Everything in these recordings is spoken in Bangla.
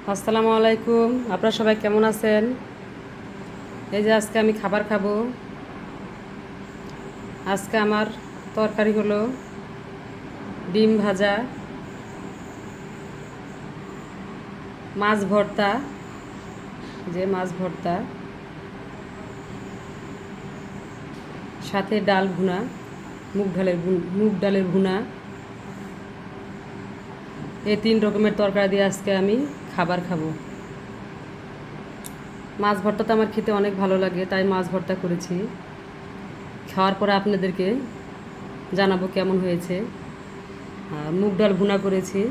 আসসালামু আলাইকুম। আপনারা সবাই কেমন আছেন? এই যে আজকে আমি খাবার খাবো। আজকে আমার তরকারি হলো ডিম ভাজা, মাছ ভর্তা, মাছ ভর্তা, সাথে ডাল ভুনা, মুগ ডালের ভুনা। এই 3 রকমের তরকারি দিয়ে আজকে আমি খাবার খাবো। মাছ ভর্তা তো আমার খেতে অনেক ভালো লাগে, তাই মাছ ভর্তা করেছি। খাওয়ার পরে আপনাদেরকে জানাবো কেমন হয়েছে। আর মুগ ডাল ভুনা করেছি।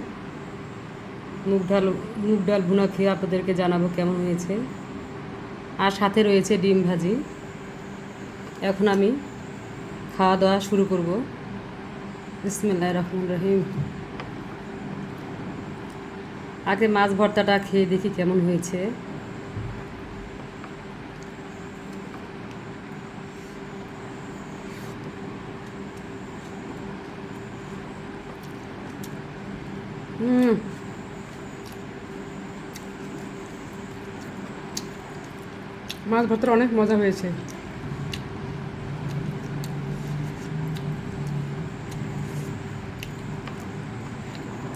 মুগ ডাল মুগ ডাল ভুনা খেয়ে আপনাদেরকে জানাবো কেমন হয়েছে। আর সাথে রয়েছে ডিম ভাজি। এখন আমি খাওয়া দাওয়া শুরু করব। বিসমিল্লাহির রহমানির রহিম। আগে মাছ ভর্তাটা খেয়ে দেখি কেমন হয়েছে। মাছ ভর্তাটা অনেক মজা হয়েছে।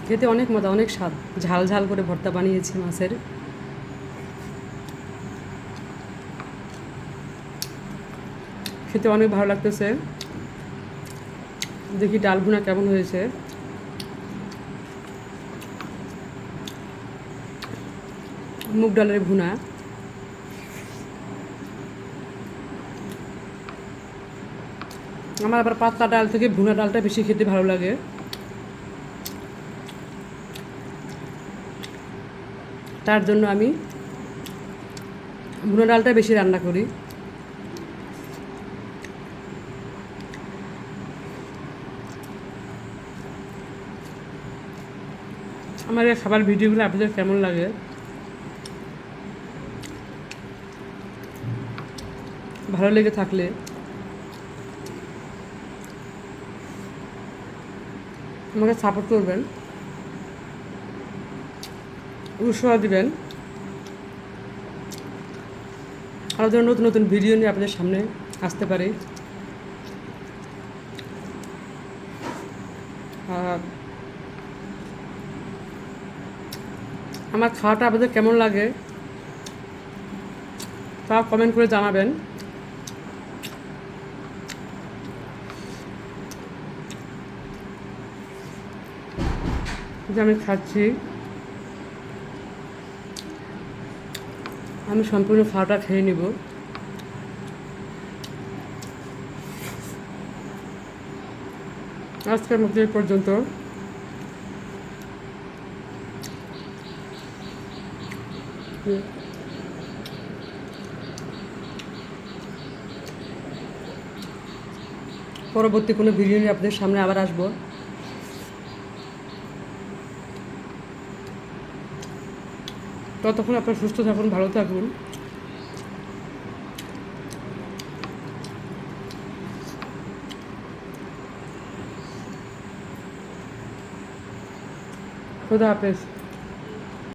খেতে অনেক মজা, অনেক স্বাদ। ঝাল ঝাল করে ভর্তা বানিয়েছি মাছের। খেতে অনেক ভালো লাগতেছে। দেখি ডাল ভুনা কেমন হয়েছে। মুগ ডালের ভুনা। আমার আবার পাতলা ডাল থেকে ভুনা ডালটা বেশি খেতে ভালো লাগে। তার জন্য আমি ভুনা ডালটা বেশি রান্না করি। আমার এই খাবার ভিডিওগুলো আপনাদের কেমন লাগে? ভালো লেগে থাকলে আমাকে সাপোর্ট করবেন, উৎসাহ দিবেন। আরও যেন নতুন নতুন ভিডিও নিয়ে আপনাদের সামনে আসতে পারি। আর আমার খাওয়াটা আপনাদের কেমন লাগে তা কমেন্ট করে জানাবেন। যে আমি খাচ্ছি, আমি সম্পূর্ণ খাওয়াটা খেয়ে নিব। আজকের মধ্যে এই পর্যন্ত। পরবর্তী কোনো ভিডিও নিয়ে আপনাদের সামনে আবার আসবো। ততক্ষণ আপনারা সুস্থ থাকুন, ভালো থাকুন। খোদা হাফেজ।